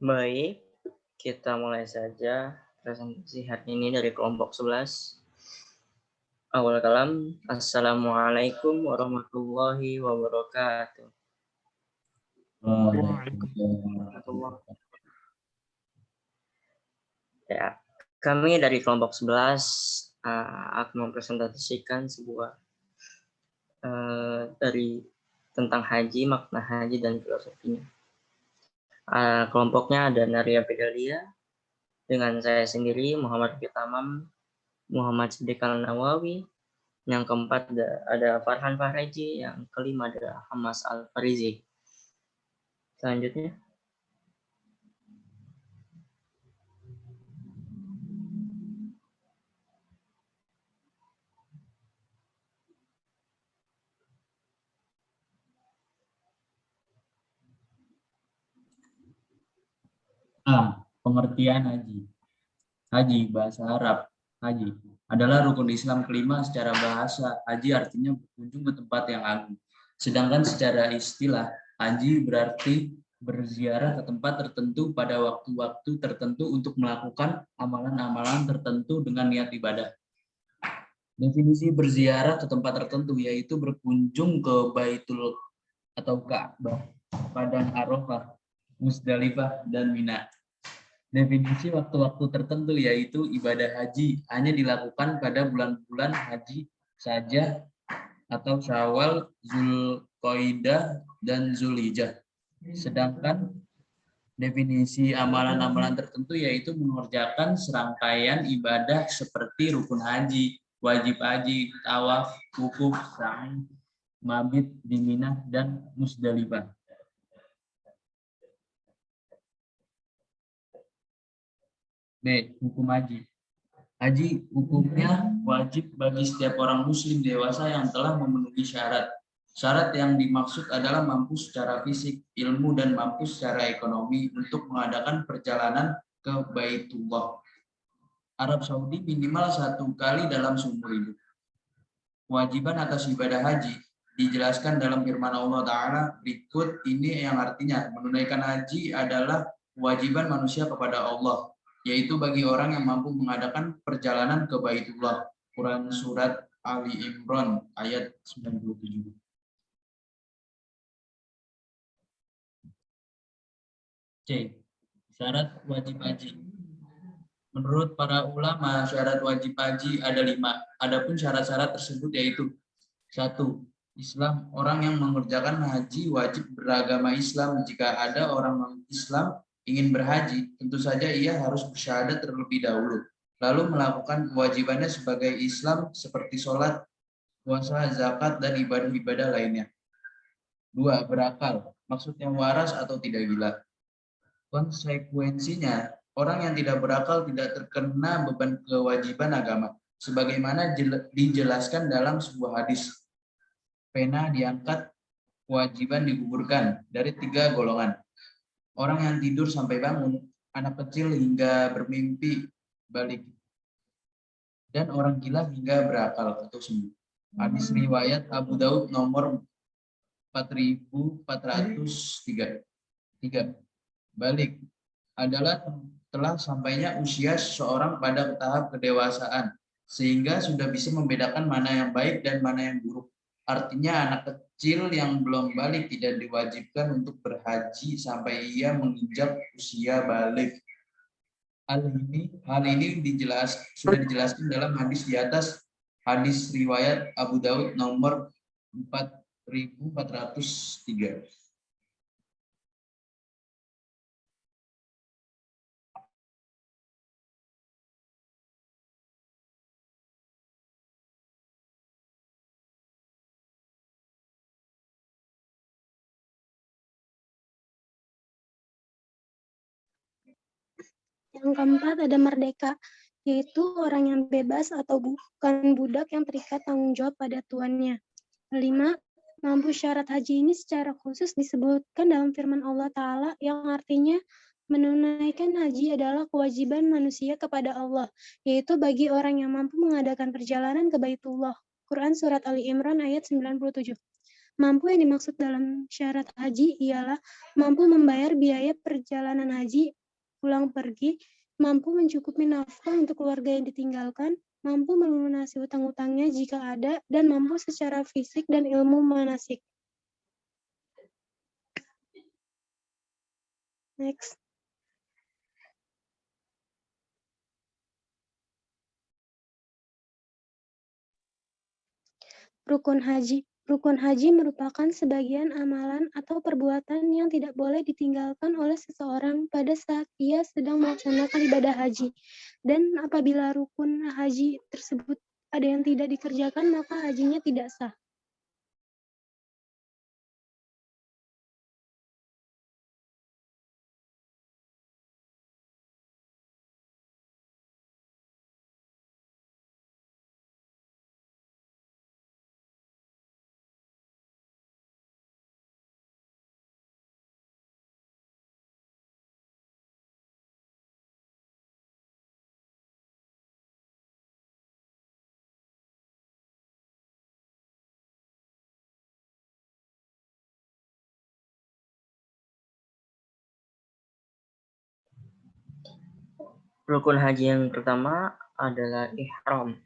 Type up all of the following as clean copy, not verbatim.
Baik, kita mulai saja presentasi hari ini dari kelompok 11. Awal kalam, Assalamualaikum warahmatullahi wabarakatuh. Ya, kami dari kelompok 11 akan mempresentasikan sebuah dari tentang haji, makna haji dan filosofinya. Kelompoknya ada Naria Pedalia, dengan saya sendiri Muhammad Fitamam, Muhammad Siddiq Al-Nawawi, yang keempat ada Farhan Fahreji, yang kelima ada Hamas Al-Farizi. Selanjutnya. Pengertian haji. Haji, bahasa Arab. Haji adalah rukun Islam kelima secara bahasa. Haji artinya berkunjung ke tempat yang agung. Sedangkan secara istilah, haji berarti berziarah ke tempat tertentu pada waktu-waktu tertentu untuk melakukan amalan-amalan tertentu dengan niat ibadah. Definisi berziarah ke tempat tertentu yaitu berkunjung ke Baitul atau Ka'bah, Padang Arafah, Musdalifah, dan Mina. Definisi waktu-waktu tertentu yaitu ibadah haji hanya dilakukan pada bulan-bulan haji saja atau Syawal, Zulqa'dah, dan Zulhijjah. Sedangkan definisi amalan-amalan tertentu yaitu mengerjakan serangkaian ibadah seperti rukun haji, wajib haji, tawaf, wukuf, sa'i, mabit di Mina, dan Musdalifah. B. Hukum haji. Haji hukumnya wajib bagi setiap orang muslim dewasa yang telah memenuhi syarat. Syarat yang dimaksud adalah mampu secara fisik, ilmu, dan mampu secara ekonomi untuk mengadakan perjalanan ke Baitullah Arab Saudi minimal 1 kali dalam seumur hidup. Kewajiban atas ibadah haji dijelaskan dalam firman Allah Ta'ala berikut ini, yang artinya menunaikan haji adalah kewajiban manusia kepada Allah, yaitu bagi orang yang mampu mengadakan perjalanan ke Baitullah. Quran Surat Ali Imran ayat 97. C. Syarat wajib haji. Menurut para ulama, syarat wajib haji ada 5. Adapun syarat-syarat tersebut yaitu 1. Islam. Orang yang mengerjakan haji wajib beragama Islam. Jika ada orang Islam ingin berhaji, tentu saja ia harus bersyahadat terlebih dahulu, lalu melakukan kewajibannya sebagai Islam seperti sholat, puasa, zakat, dan ibadah-ibadah lainnya. 2. Berakal. Maksudnya waras atau tidak gila. Konsekuensinya, orang yang tidak berakal tidak terkena beban kewajiban agama, sebagaimana dijelaskan dalam sebuah hadis. Pena diangkat, kewajiban digugurkan dari 3 golongan. Orang yang tidur sampai bangun, anak kecil hingga bermimpi balik, dan orang gila hingga berakal atau sembuh. Hadis riwayat Abu Daud nomor 4403. 3. Balik adalah telah sampainya usia seseorang pada tahap kedewasaan, sehingga sudah bisa membedakan mana yang baik dan mana yang buruk. Artinya anak kecil yang belum balik tidak diwajibkan untuk berhaji sampai ia menginjak usia balik. Hal ini sudah dijelaskan dalam hadis di atas, hadis riwayat Abu Daud nomor 4403. Yang keempat ada merdeka, yaitu orang yang bebas atau bukan budak yang terikat tanggung jawab pada tuannya. 5. Mampu syarat haji ini secara khusus disebutkan dalam firman Allah Ta'ala yang artinya menunaikan haji adalah kewajiban manusia kepada Allah, yaitu bagi orang yang mampu mengadakan perjalanan ke Baitullah. Quran Surat Ali Imran ayat 97. Mampu yang dimaksud dalam syarat haji ialah mampu membayar biaya perjalanan haji, pulang pergi, mampu mencukupi nafkah untuk keluarga yang ditinggalkan, mampu melunasi hutang-hutangnya jika ada, dan mampu secara fisik dan ilmu manasik. Next. Rukun haji. Rukun haji merupakan sebagian amalan atau perbuatan yang tidak boleh ditinggalkan oleh seseorang pada saat ia sedang melaksanakan ibadah haji. Dan apabila rukun haji tersebut ada yang tidak dikerjakan, maka hajinya tidak sah. Rukun haji yang pertama adalah ihram,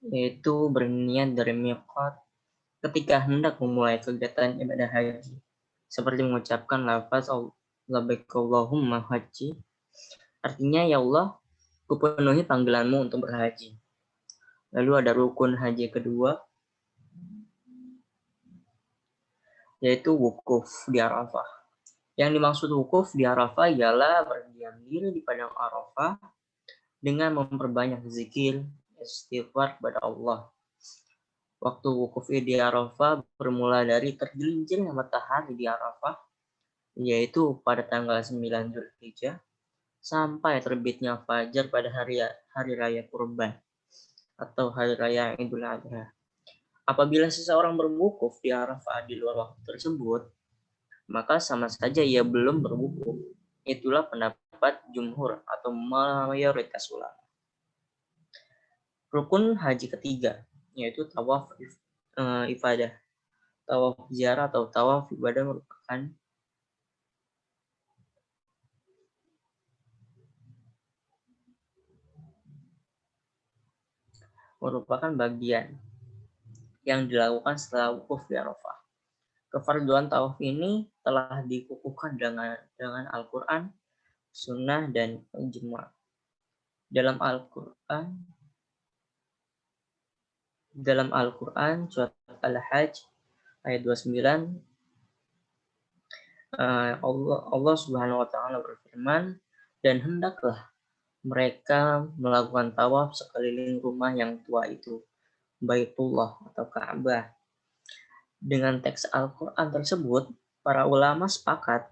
yaitu berniat dari miqat ketika hendak memulai kegiatan ibadah haji, seperti mengucapkan lafaz labbaik Allahumma haji, artinya ya Allah, kupenuhi panggilanmu untuk berhaji. Lalu ada rukun haji kedua, yaitu wukuf di Arafah. Yang dimaksud wukuf di Arafah ialah berdiam diri di padang Arafah dengan memperbanyak zikir, istighfar kepada Allah. Waktu wukuf di Arafah bermula dari tergelincirnya matahari di Arafah, yaitu pada tanggal 9 Zulhijjah, sampai terbitnya fajar pada hari raya Kurban atau hari raya Idul Adha. Apabila seseorang berwukuf di Arafah di luar waktu tersebut, maka sama saja ia belum berwukuf. Itulah pendapat jumhur atau mayoritas ulama. Rukun haji ketiga, yaitu tawaf ibadah. Tawaf ziarah atau tawaf ibadah merupakan bagian yang dilakukan setelah wukuf di Arafah. Kefarduan tawaf ini telah dikukuhkan dengan Al-Quran, Sunnah, dan Ijma'. Dalam Al-Quran surat Al-Hajj ayat 29, Allah Subhanahu wa taala berfirman, dan hendaklah mereka melakukan tawaf sekeliling rumah yang tua itu, Baitullah atau Ka'bah. Dengan teks Al-Quran tersebut, para ulama sepakat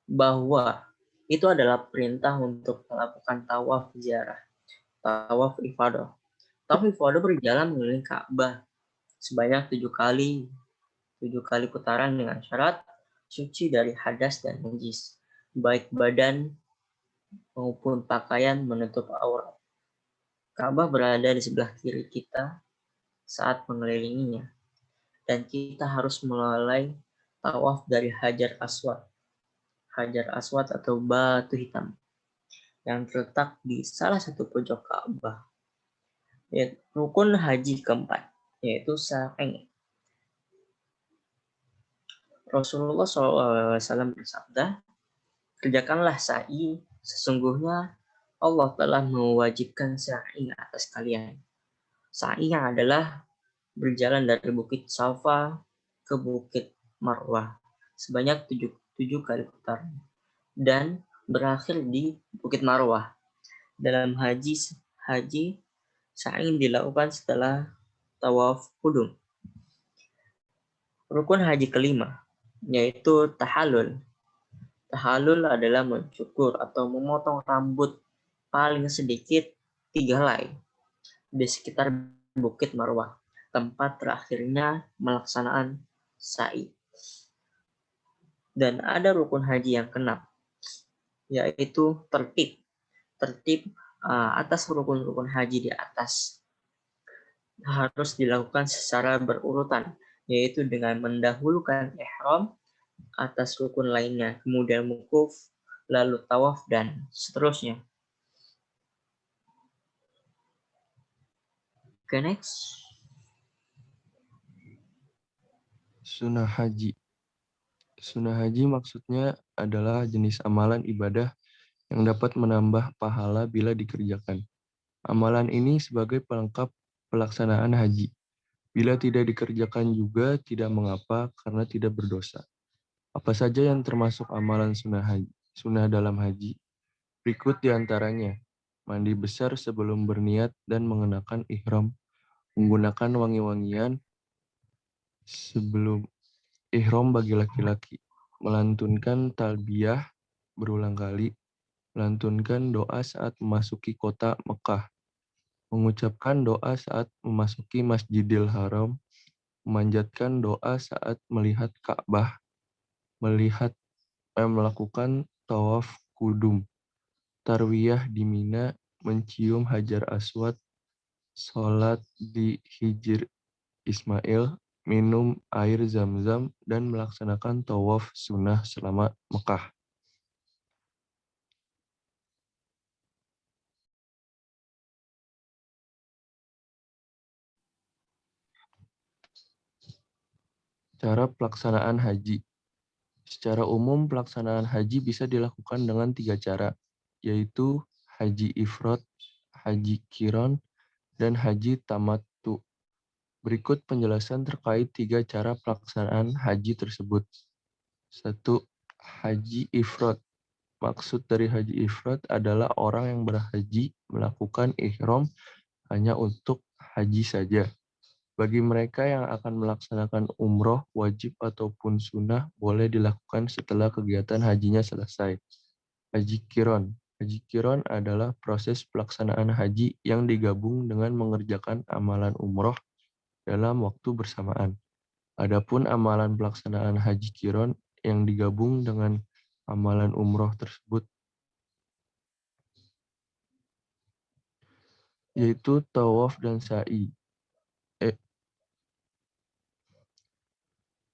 bahwa itu adalah perintah untuk melakukan tawaf ziarah, tawaf ifadah. Tawaf ifadah berjalan mengelilingi Ka'bah sebanyak 7 kali putaran dengan syarat suci dari hadas dan najis, baik badan maupun pakaian menutup aurat. Ka'bah berada di sebelah kiri kita saat mengelilinginya, dan kita harus mulai tawaf dari Hajar Aswad. Hajar Aswad atau batu hitam yang terletak di salah satu pojok Ka'bah. Rukun haji keempat, yaitu sa'i. Rasulullah SAW bersabda, kerjakanlah sa'i, sesungguhnya Allah telah mewajibkan sa'i atas kalian. Sa'i yang adalah berjalan dari Bukit Safa ke Bukit Marwah sebanyak 7 kali putaran dan berakhir di Bukit Marwah. Dalam haji sa'i dilakukan setelah tawaf qudum. Rukun haji kelima, yaitu tahallul. Tahallul adalah mencukur atau memotong rambut paling sedikit 3 helai di sekitar Bukit Marwah, tempat terakhirnya melaksanakan sa'i. Dan ada rukun haji yang keenam, yaitu tertib. Tertib atas rukun-rukun haji di atas harus dilakukan secara berurutan, yaitu dengan mendahulukan ihram atas rukun lainnya, kemudian wukuf, lalu tawaf, dan seterusnya. Oke, next. Sunnah haji. Sunnah haji maksudnya adalah jenis amalan ibadah yang dapat menambah pahala bila dikerjakan. Amalan ini sebagai pelengkap pelaksanaan haji. Bila tidak dikerjakan juga tidak mengapa karena tidak berdosa. Apa saja yang termasuk amalan sunnah dalam haji? Berikut diantaranya: mandi besar sebelum berniat dan mengenakan ihram, menggunakan wangi-wangian sebelum ihram bagi laki-laki, melantunkan talbiyah berulang kali, melantunkan doa saat memasuki kota Mekah, mengucapkan doa saat memasuki Masjidil Haram, memanjatkan doa saat melihat Ka'bah, melakukan tawaf kudum, tarwiyah di Mina, mencium Hajar Aswad, sholat di Hijr Ismail, minum air zam-zam, dan melaksanakan tawaf sunnah selama Mekah. Cara pelaksanaan haji. Secara umum, pelaksanaan haji bisa dilakukan dengan 3 cara, yaitu haji ifrad, haji qiran, dan haji tamattu. Berikut penjelasan terkait 3 cara pelaksanaan haji tersebut. 1. Haji ifrad. Maksud dari haji ifrad adalah orang yang berhaji melakukan ihram hanya untuk haji saja. Bagi mereka yang akan melaksanakan umroh, wajib ataupun sunnah boleh dilakukan setelah kegiatan hajinya selesai. Haji qiran. Haji qiran adalah proses pelaksanaan haji yang digabung dengan mengerjakan amalan umroh dalam waktu bersamaan. Adapun amalan pelaksanaan haji qiran yang digabung dengan amalan umroh tersebut yaitu tawaf dan sa'i.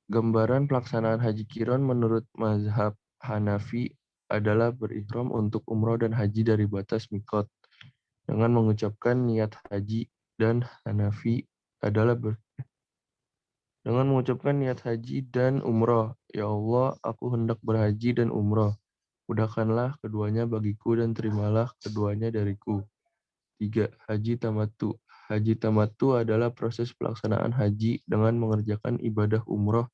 Gambaran pelaksanaan haji qiran menurut mazhab Hanafi adalah berihram untuk umroh dan haji dari batas mikot dengan mengucapkan niat haji, dan Hanafi adalah dengan mengucapkan niat haji dan umroh. Ya Allah, aku hendak berhaji dan umroh. Mudahkanlah keduanya bagiku dan terimalah keduanya dariku. 3. Haji tamattu. Haji tamattu adalah proses pelaksanaan haji dengan mengerjakan ibadah umroh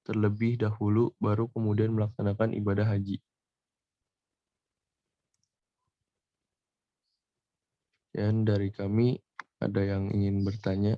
terlebih dahulu, baru kemudian melaksanakan ibadah haji. Dan dari kami, ada yang ingin bertanya?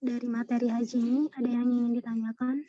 Dari materi haji ini, ada yang ingin ditanyakan?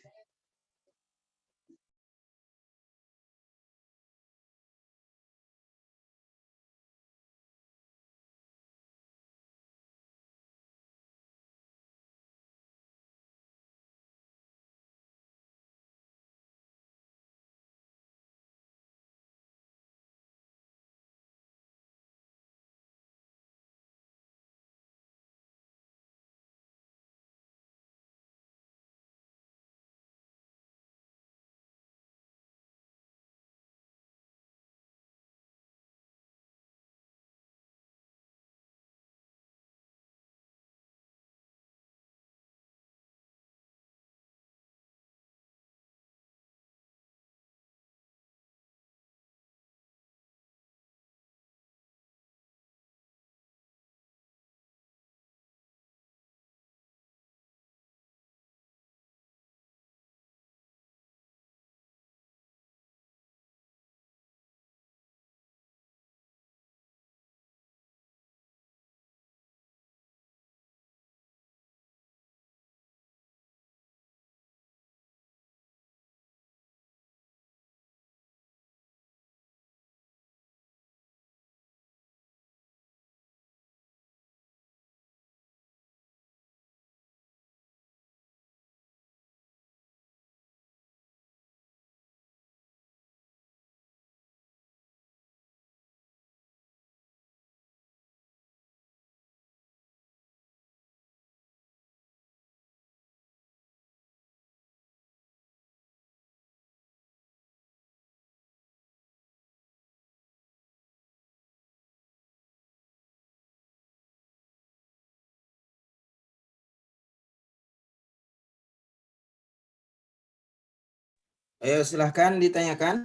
Ayo silahkan ditanyakan.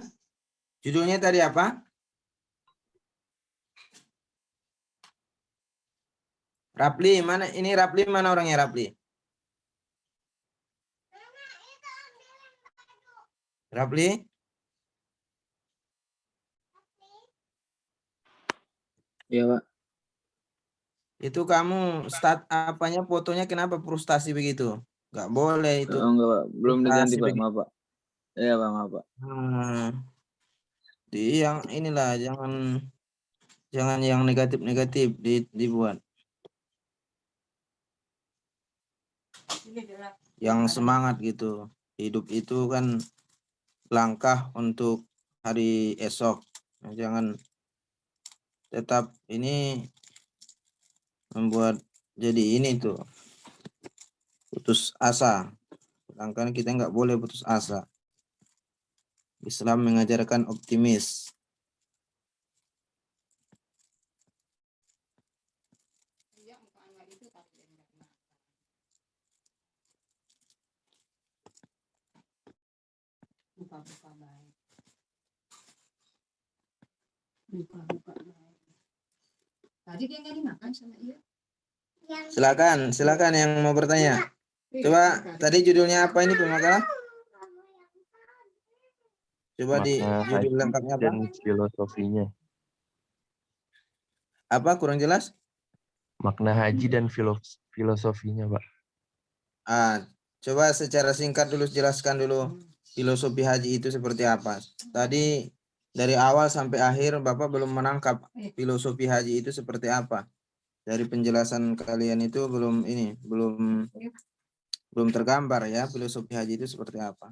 Judulnya tadi apa? Rapli, mana ini Rapli, mana orangnya Rapli? Rapli? Iya, Pak. Itu kamu apanya fotonya kenapa frustasi begitu? Nggak boleh itu. Oh, enggak, Pak. Belum diganti, frustasi Pak. begitu. Maaf, Pak. Iya, Pak. Maaf, Pak. Di yang inilah jangan yang negatif-negatif dibuat. Yang semangat gitu. Hidup itu kan langkah untuk hari esok. Jangan tetap ini membuat jadi ini tuh putus asa. Sedangkan kita nggak boleh putus asa. Islam mengajarkan optimis. Buka-buka baik. Buka-buka baik. Tadi dia nggak dimakan sama dia. Silakan yang mau bertanya. Coba tadi judulnya apa ini pemakaran? Coba di Makna judul haji lengkapnya apa? dan filosofinya. Apa kurang jelas? Makna haji dan filosofinya, Pak. Coba secara singkat dulu jelaskan dulu filosofi haji itu seperti apa. Tadi dari awal sampai akhir Bapak belum menangkap filosofi haji itu seperti apa. Dari penjelasan kalian itu belum tergambar ya filosofi haji itu seperti apa.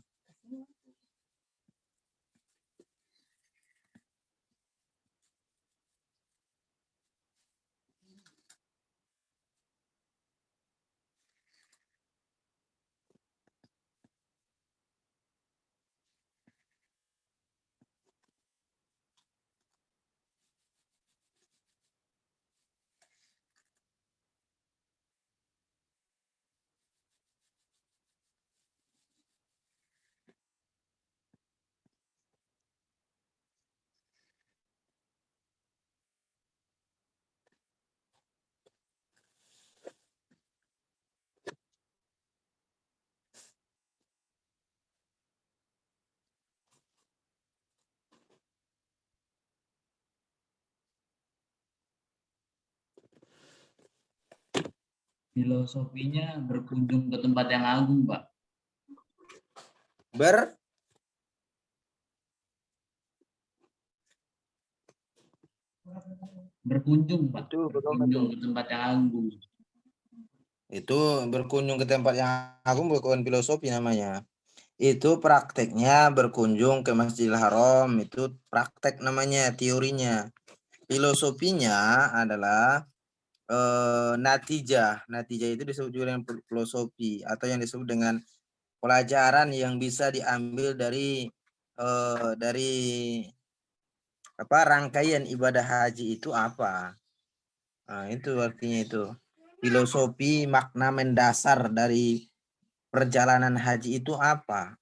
Filosofinya berkunjung ke tempat yang agung, Pak. Berkunjung, Pak. Itu Berkunjung ke tempat yang agung. Itu berkunjung ke tempat yang agung bukan filosofi namanya. Itu prakteknya berkunjung ke Masjidil Haram, itu praktek namanya, teorinya. Filosofinya adalah natijah. Natijah itu disebut juga dengan filosofi atau yang disebut dengan pelajaran yang bisa diambil dari rangkaian ibadah haji itu apa. Nah, itu artinya itu. Filosofi makna mendasar dari perjalanan haji itu apa?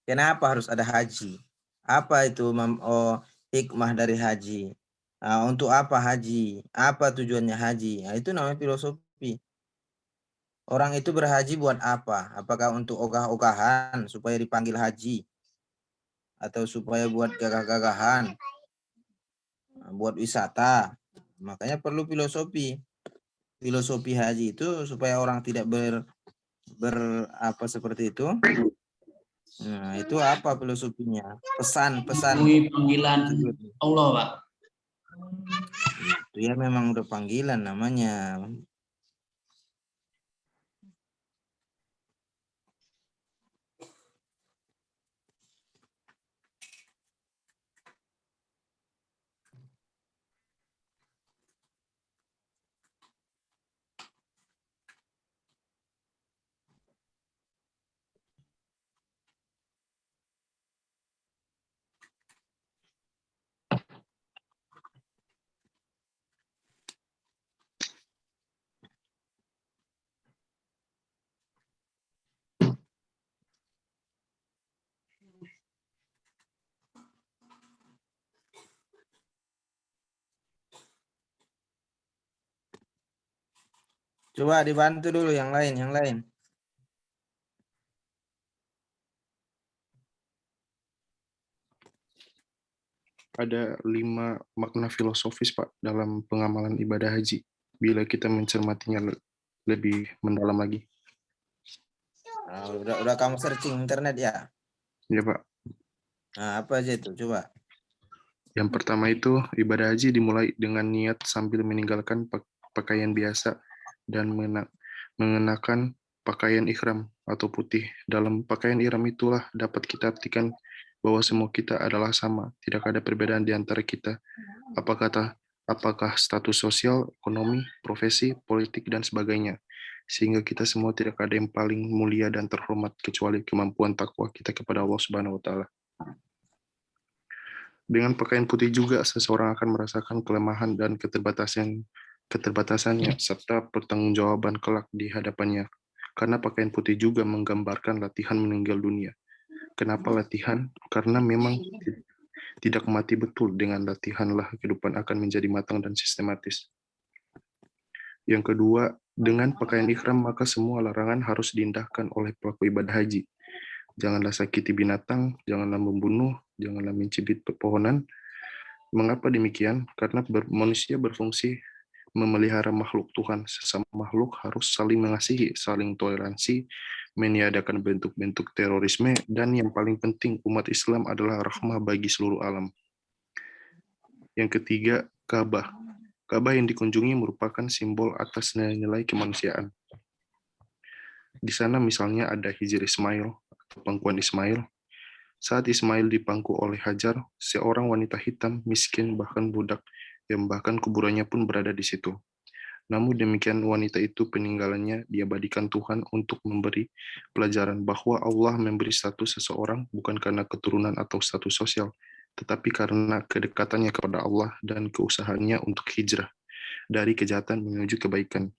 Kenapa harus ada haji? Apa itu hikmah dari haji? Nah, untuk apa haji? Apa tujuannya haji? Nah, itu namanya filosofi. Orang itu berhaji buat apa? Apakah untuk ogah-ogahan supaya dipanggil haji? Atau supaya buat gagah-gagahan? Buat wisata? Makanya perlu filosofi. Filosofi haji itu supaya orang tidak seperti itu. Nah, itu apa filosofinya? Pesan-pesan Panggilan Allah, Pak. Itu ya memang udah panggilan namanya. Coba dibantu dulu yang lain, yang lain. Ada 5 makna filosofis, Pak, dalam pengamalan ibadah haji. Bila kita mencermatinya lebih mendalam lagi. Nah, udah kamu searching internet ya? Ya, Pak. Nah, apa aja itu? Coba. Yang pertama itu, ibadah haji dimulai dengan niat sambil meninggalkan pakaian biasa dan mengenakan pakaian ihram atau putih. Dalam pakaian ihram itulah dapat kita artikan bahwa semua kita adalah sama, tidak ada perbedaan di antara kita. Apakah status sosial, ekonomi, profesi, politik, dan sebagainya. Sehingga kita semua tidak ada yang paling mulia dan terhormat kecuali kemampuan takwa kita kepada Allah Subhanahu wa taala. Dengan pakaian putih juga seseorang akan merasakan kelemahan dan keterbatasannya serta pertanggungjawaban kelak di hadapannya. Karena pakaian putih juga menggambarkan latihan meninggal dunia. Kenapa latihan? Karena memang tidak mati betul, dengan latihanlah kehidupan akan menjadi matang dan sistematis. Yang kedua, dengan pakaian ihram maka semua larangan harus diindahkan oleh pelaku ibadah haji. Janganlah sakiti binatang, janganlah membunuh, janganlah mencibit pepohonan. Mengapa demikian? Karena manusia berfungsi memelihara makhluk Tuhan. Sesama makhluk harus saling mengasihi, saling toleransi, meniadakan bentuk-bentuk terorisme, dan yang paling penting umat Islam adalah rahmah bagi seluruh alam. Yang ketiga, Ka'bah. Ka'bah yang dikunjungi merupakan simbol atas nilai kemanusiaan. Di sana misalnya ada Hijr Ismail atau pangkuan Ismail. Saat Ismail dipangku oleh Hajar, seorang wanita hitam, miskin, bahkan budak, yang bahkan kuburannya pun berada di situ. Namun demikian wanita itu peninggalannya diabadikan Tuhan untuk memberi pelajaran bahwa Allah memberi status seseorang bukan karena keturunan atau status sosial, tetapi karena kedekatannya kepada Allah dan keusahaannya untuk hijrah dari kejahatan menuju kebaikan,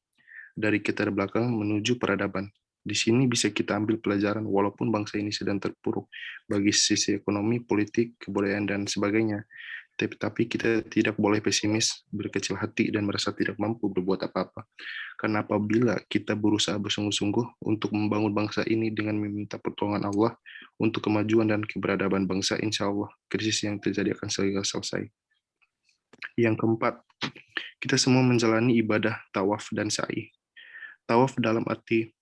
dari keterbelakangan menuju peradaban. Di sini bisa kita ambil pelajaran walaupun bangsa ini sedang terpuruk bagi sisi ekonomi, politik, kebudayaan, dan sebagainya. Tapi kita tidak boleh pesimis, berkecil hati, dan merasa tidak mampu berbuat apa-apa. Karena apabila kita berusaha bersungguh-sungguh untuk membangun bangsa ini dengan meminta pertolongan Allah untuk kemajuan dan keberadaban bangsa, insya Allah krisis yang terjadi akan segera selesai. Yang keempat, kita semua menjalani ibadah tawaf dan sa'i. Tawaf dalam arti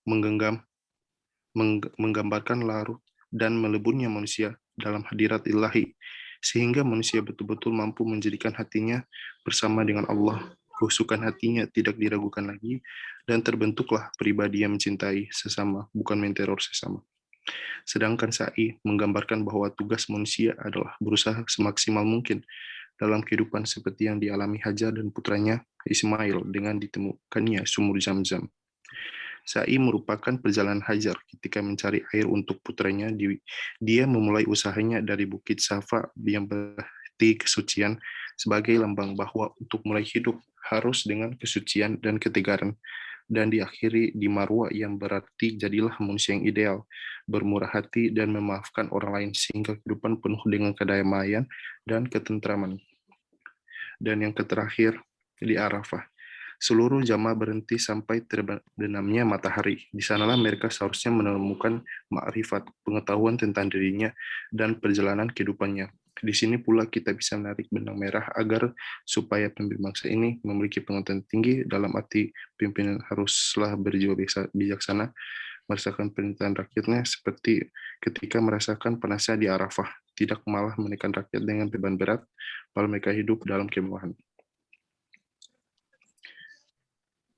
menggambarkan larut dan meleburnya manusia dalam hadirat ilahi, sehingga manusia betul-betul mampu menjadikan hatinya bersama dengan Allah, kehusukan hatinya tidak diragukan lagi, dan terbentuklah pribadi yang mencintai sesama, bukan menteror sesama. Sedangkan sa'i menggambarkan bahwa tugas manusia adalah berusaha semaksimal mungkin dalam kehidupan seperti yang dialami Hajar dan putranya Ismail dengan ditemukannya sumur Zam-Zam. Sa'i merupakan perjalanan Hajar ketika mencari air untuk putranya. Dia memulai usahanya dari Bukit Safa yang berarti kesucian sebagai lambang bahwa untuk mulai hidup harus dengan kesucian dan ketegaran, dan diakhiri di Marwa yang berarti jadilah manusia yang ideal, bermurah hati dan memaafkan orang lain sehingga kehidupan penuh dengan kedamaian dan ketentraman. Dan yang terakhir di Arafah. Seluruh jamaah berhenti sampai terbenamnya matahari. Di sanalah mereka seharusnya menemukan ma'rifat, pengetahuan tentang dirinya dan perjalanan kehidupannya. Di sini pula kita bisa menarik benang merah agar supaya pemimpin bangsa ini memiliki pengetahuan tinggi, dalam arti pimpinan haruslah berjiwa bijaksana, merasakan perintahan rakyatnya seperti ketika merasakan panasnya di Arafah, tidak malah menekan rakyat dengan beban berat, malah mereka hidup dalam kemewahan.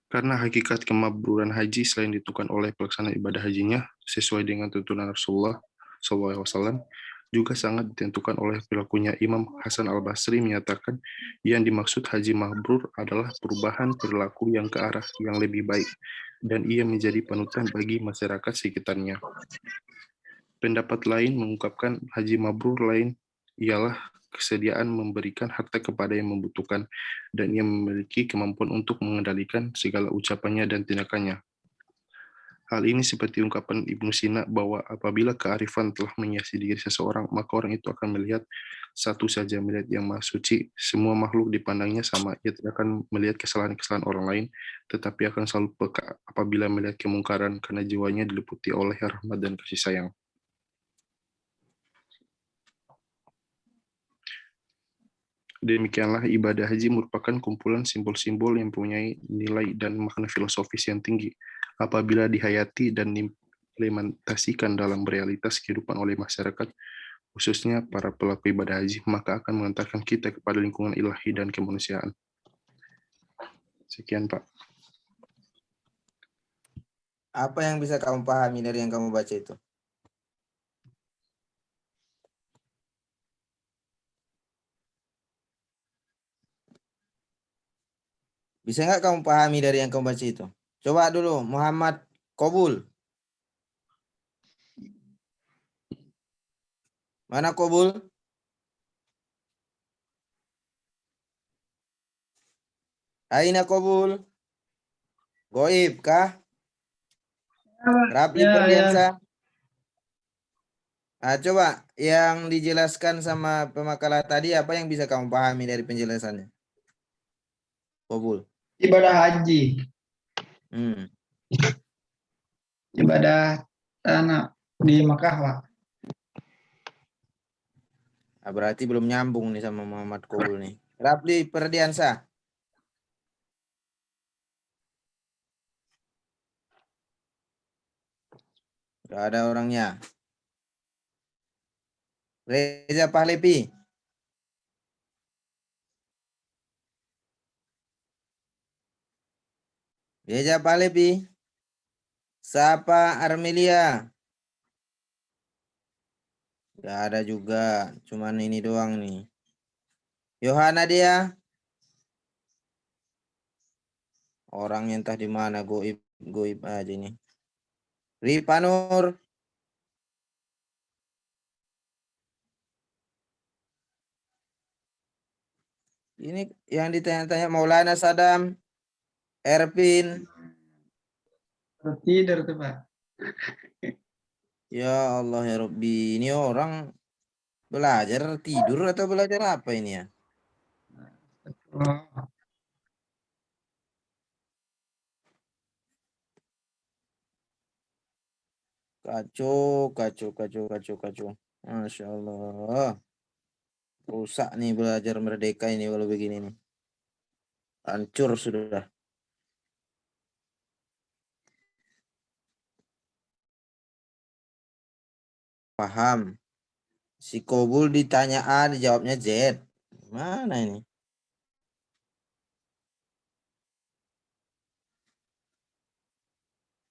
Karena hakikat kemabruran haji selain ditentukan oleh pelaksanaan ibadah hajinya sesuai dengan tuntunan Rasulullah SAW, juga sangat ditentukan oleh perilakunya. Imam Hasan Al-Basri menyatakan yang dimaksud haji mabrur adalah perubahan perilaku yang ke arah yang lebih baik, dan ia menjadi panutan bagi masyarakat sekitarnya. Pendapat lain mengungkapkan haji mabrur lain ialah kesediaan memberikan harta kepada yang membutuhkan, dan ia memiliki kemampuan untuk mengendalikan segala ucapannya dan tindakannya. Hal ini seperti ungkapan Ibnu Sina bahwa apabila kearifan telah menghiasi diri seseorang, maka orang itu akan melihat satu saja, melihat yang maha suci. Semua makhluk dipandangnya sama. Ia tidak akan melihat kesalahan-kesalahan orang lain, tetapi akan selalu peka apabila melihat kemungkaran, karena jiwanya diliputi oleh rahmat dan kasih sayang. Demikianlah ibadah haji merupakan kumpulan simbol-simbol yang mempunyai nilai dan makna filosofis yang tinggi. Apabila dihayati dan diimplementasikan dalam realitas kehidupan oleh masyarakat, khususnya para pelaku ibadah haji, maka akan mengantarkan kita kepada lingkungan ilahi dan kemanusiaan. Sekian, Pak. Apa yang bisa kamu pahami dari yang kamu baca itu? Bisa nggak kamu pahami dari yang kamu baca itu? Coba dulu, Muhammad Kobul. Mana Kobul? Aina Kobul? Goib kah? Rapi Perdiansa? Nah, coba yang dijelaskan sama pemakalah tadi, apa yang bisa kamu pahami dari penjelasannya? Kobul. Ibadah haji, ibadah tanah di Makkah, Pak. Nah, berarti belum nyambung nih sama Muhammad Kobul nih. Rapli Perdiansa. Gak ada orangnya. Reza Pahlevi. Reza Pahlevi. Sapa Armelia. Gak ada juga. Cuman ini doang nih. Yohana dia. Orangnya entah di mana, goib aja nih. Ripanur. Ini yang ditanya-tanya Maulana Sadam, Ervin. Tidur tuh, Pak. Ya Allah ya Rabbi, ini orang belajar tidur atau belajar apa ini ya? Oh, Kacau. Masya Allah. Rusak nih belajar merdeka ini kalau begini nih. Hancur sudah. Paham. Si Kobul ditanya A, dijawabnya Z. Mana ini?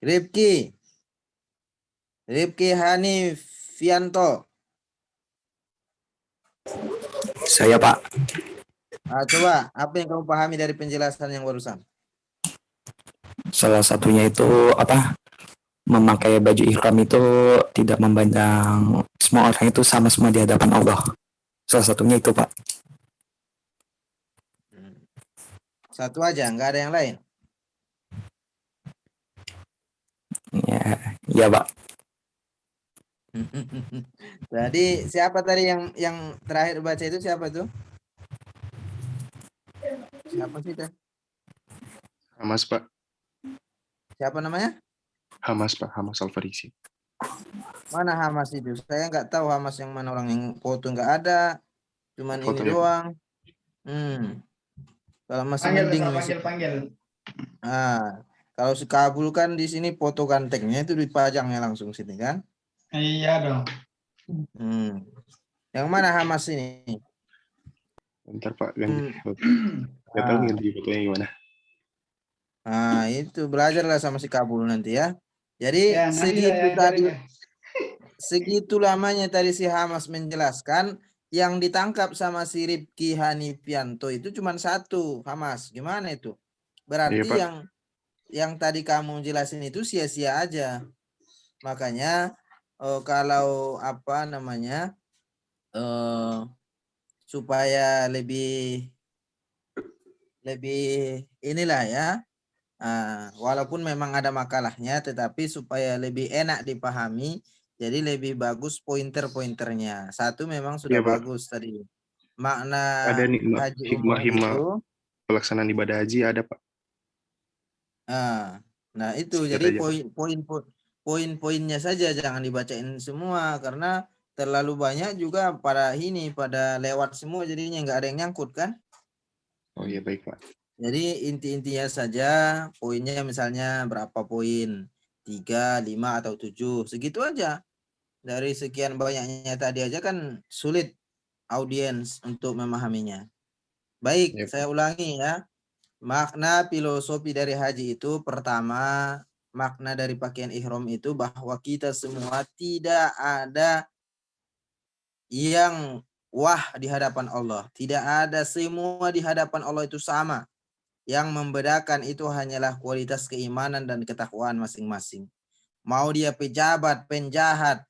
Rifki Hanifianto. Saya, Pak. Nah, coba apa yang kamu pahami dari penjelasan yang barusan? Salah satunya itu memakai baju ihram itu tidak memandang semua orang itu sama semua di hadapan Allah. Salah satunya itu, Pak. Satu aja, nggak ada yang lain? Ya, Pak. Jadi siapa tadi yang terakhir baca itu, siapa tuh? Siapa sih itu? Hamas, Pak. Siapa namanya? Hamas, Pak. Hamas Al-Farisi. Mana Hamas itu? Saya nggak tahu Hamas yang mana, orang yang foto nggak ada, cuman ini Fotonya, doang. Kalau masih mending panggil. Ah, kalau si Kabul kan di sini foto gantengnya itu dipajangnya langsung sini kan? Iya dong. Yang mana Hamas ini? Bentar, Pak. Ganti. Nggak tahu ganti fotonya gimana. Nah, itu belajarlah sama si Kabul nanti ya. Jadi Ya, segitu tadi, segitu lamanya tadi si Hamas menjelaskan, yang ditangkap sama si Rifki Hanifianto itu cuma satu, Hamas. Gimana itu? Berarti Iya, yang tadi kamu jelasin itu sia-sia aja. Makanya kalau supaya lebih inilah ya, Walaupun memang ada makalahnya, tetapi supaya lebih enak dipahami, jadi lebih bagus pointer-pointernya. Satu memang sudah Iya, Pak. bagus tadi. Makna Ada nih, Mbak, haji umroh hikmah-hikmah itu. pelaksanaan ibadah haji ada, Pak. Nah itu Singkat jadi aja, Pak. poin-poinnya saja, jangan dibacain semua karena terlalu banyak juga pada lewat semua, jadinya nggak ada yang nyangkut kan. Oh iya, baik, Pak. Jadi inti-intinya saja, poinnya misalnya berapa poin, 3, 5, atau 7, segitu aja. Dari sekian banyaknya tadi aja kan sulit audiens untuk memahaminya. Baik, Iya, saya Pak. ulangi ya. Makna filosofi dari haji itu, pertama, makna dari pakaian ihram itu bahwa kita semua tidak ada yang wah di hadapan Allah. Tidak ada, semua di hadapan Allah itu sama. Yang membedakan itu hanyalah kualitas keimanan dan ketakwaan masing-masing. Mau dia pejabat, penjahat,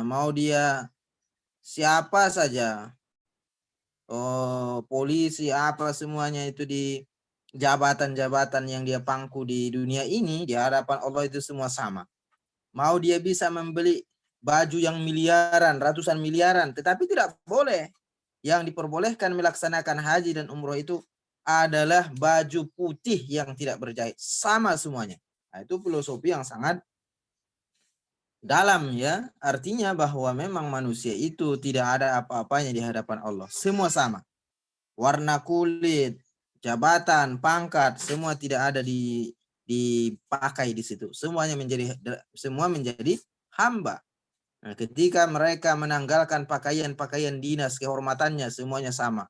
mau dia siapa saja, polisi, apa semuanya itu di jabatan-jabatan yang dia pangku di dunia ini, di hadapan Allah itu semua sama. Mau dia bisa membeli baju yang miliaran, ratusan miliaran, tetapi tidak boleh. Yang diperbolehkan melaksanakan haji dan umroh itu adalah baju putih yang tidak berjahit, sama semuanya. Nah, itu filosofi yang sangat dalam ya, artinya bahwa memang manusia itu tidak ada apa-apanya di hadapan Allah, semua sama. Warna kulit, jabatan, pangkat, semua tidak ada dipakai di situ. Semua menjadi hamba. Nah, ketika mereka menanggalkan pakaian-pakaian dinas, kehormatannya semuanya sama.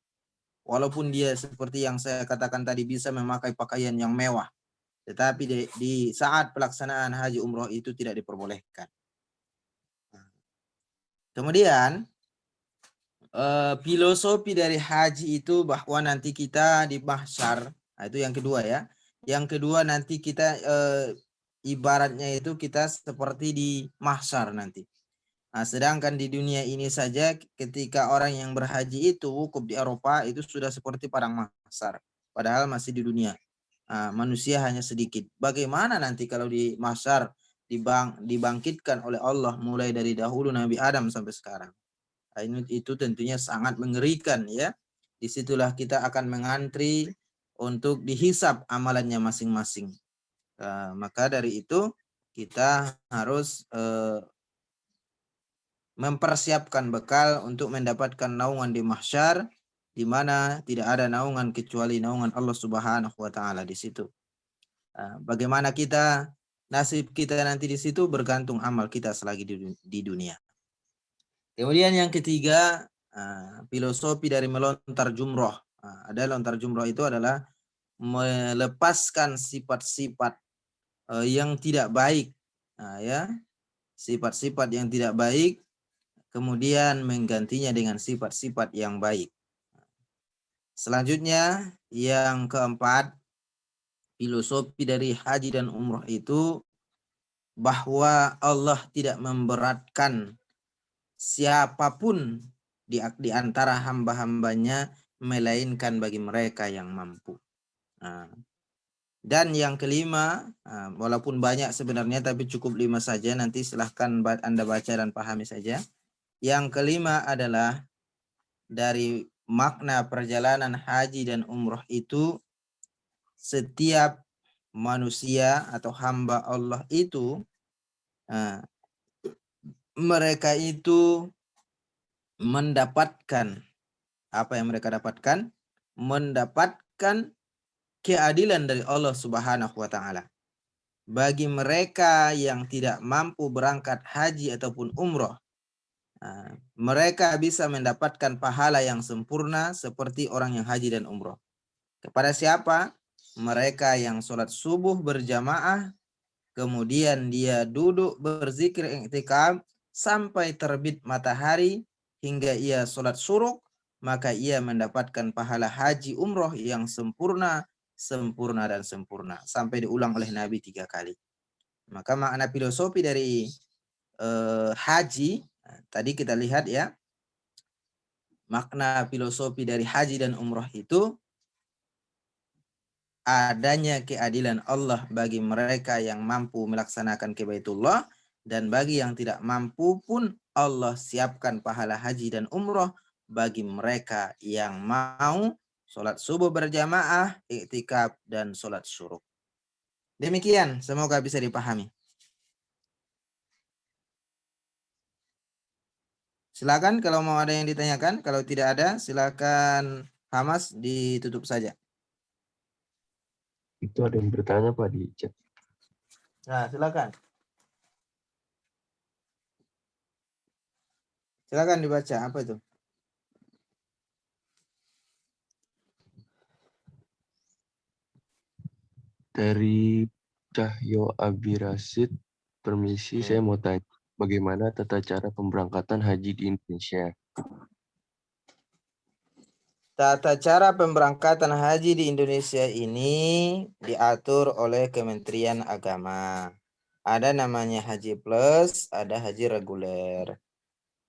Walaupun dia seperti yang saya katakan tadi bisa memakai pakaian yang mewah, tetapi di saat pelaksanaan haji umroh itu tidak diperbolehkan. Kemudian filosofi dari haji itu bahwa nanti kita di mahsyar, nah itu yang kedua ya. Yang kedua nanti kita ibaratnya itu kita seperti di mahsyar nanti. Nah, sedangkan di dunia ini saja ketika orang yang berhaji itu wukuf di Eropa itu sudah seperti padang mahsyar, padahal masih di dunia. Manusia hanya sedikit. Bagaimana nanti kalau di mahsyar dibangkitkan oleh Allah mulai dari dahulu Nabi Adam sampai sekarang? Itu tentunya sangat mengerikan ya. Disitulah kita akan mengantri untuk dihisap amalannya masing-masing. Maka dari itu kita harus mempersiapkan bekal untuk mendapatkan naungan di mahsyar, di mana tidak ada naungan kecuali naungan Allah Subhanahu wa taala di situ. Bagaimana nasib kita nanti di situ bergantung amal kita selagi di dunia. Kemudian yang ketiga, filosofi dari melontar jumroh. Ada lontar jumroh itu adalah melepaskan sifat-sifat yang tidak baik, ya, sifat-sifat yang tidak baik, kemudian menggantinya dengan sifat-sifat yang baik. Selanjutnya, yang keempat, filosofi dari haji dan umroh itu bahwa Allah tidak memberatkan siapapun di antara hamba-hambanya, melainkan bagi mereka yang mampu. Dan yang kelima, walaupun banyak sebenarnya, tapi cukup 5 saja, nanti silahkan Anda baca dan pahami saja. Yang kelima adalah dari makna perjalanan haji dan umroh itu, setiap manusia atau hamba Allah itu, mereka itu mendapatkan apa yang mereka dapatkan? Mendapatkan keadilan dari Allah Subhanahu wa taala. Bagi mereka yang tidak mampu berangkat haji ataupun umroh, mereka bisa mendapatkan pahala yang sempurna seperti orang yang haji dan umroh. Kepada siapa? Mereka yang sholat subuh berjamaah, kemudian dia duduk berzikir i'tikaf sampai terbit matahari hingga ia sholat syuruk, maka ia mendapatkan pahala haji umroh yang sempurna, sempurna dan sempurna, sampai diulang oleh Nabi 3 kali. Maka makna filosofi dari haji, tadi kita lihat ya, makna filosofi dari haji dan umroh itu adanya keadilan Allah bagi mereka yang mampu melaksanakan ke Baitullah, dan bagi yang tidak mampu pun Allah siapkan pahala haji dan umroh bagi mereka yang mau sholat subuh berjamaah, iktikaf, dan sholat syuruk. Demikian, semoga bisa dipahami. Silakan kalau mau ada yang ditanyakan, kalau tidak ada silakan Hamas ditutup saja. Itu ada yang bertanya Pak di chat. Nah, silakan. Silakan dibaca, apa itu? Dari Cahyo Abirasid, permisi saya mau tanya, bagaimana tata cara pemberangkatan haji di Indonesia? Tata cara pemberangkatan haji di Indonesia ini diatur oleh Kementerian Agama. Ada namanya Haji Plus, ada Haji Reguler.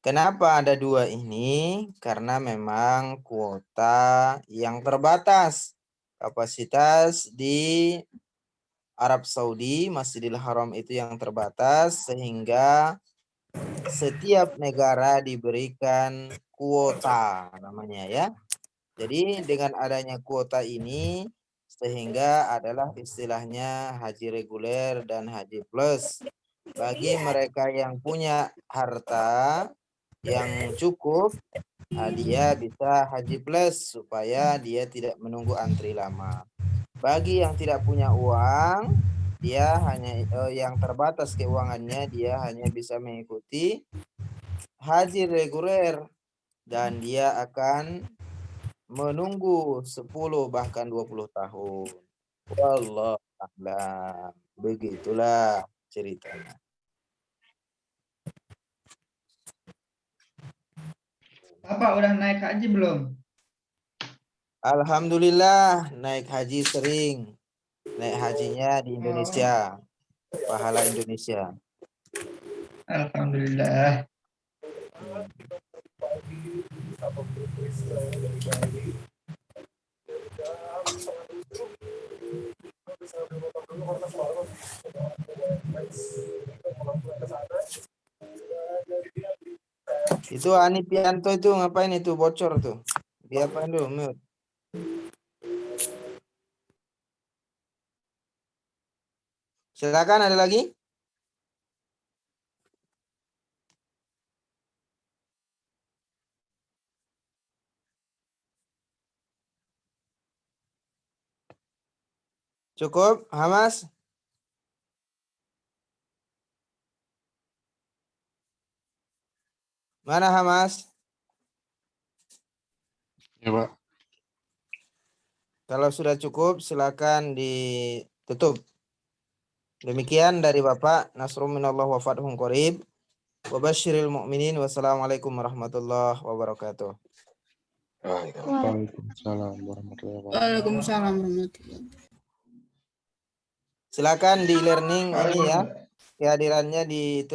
Kenapa ada dua ini? Karena memang kuota yang terbatas. Kapasitas di Arab Saudi, Masjidil Haram itu yang terbatas, sehingga setiap negara diberikan kuota namanya ya. Jadi dengan adanya kuota ini sehingga adalah istilahnya haji reguler dan haji plus. Bagi mereka yang punya harta yang cukup, dia bisa haji plus supaya dia tidak menunggu antri lama. Bagi yang tidak punya uang, dia hanya yang terbatas keuangannya, dia hanya bisa mengikuti haji reguler dan dia akan menunggu 10 bahkan 20 tahun. Wallahu a'lam. Begitulah ceritanya. Bapak udah naik haji belum? Alhamdulillah naik haji sering. Naik hajinya di Indonesia. Pahala Indonesia. Alhamdulillah. Itu Anipianto itu ngapain itu bocor tuh? Dia apain dulu mute. Silakan ada lagi? Cukup, Hamas? Mana Hamas? Ya, Pak. Kalau sudah cukup, silakan ditutup. Demikian dari Bapak, Nasrun minallah wa fathun qarib. Wa basyiril mu'minin. Wassalamualaikum warahmatullahi wabarakatuh. Waalaikumsalam warahmatullahi wabarakatuh. Waalaikumsalam warahmatullahi wabarakatuh. Silakan di learning ini ya. Kehadirannya di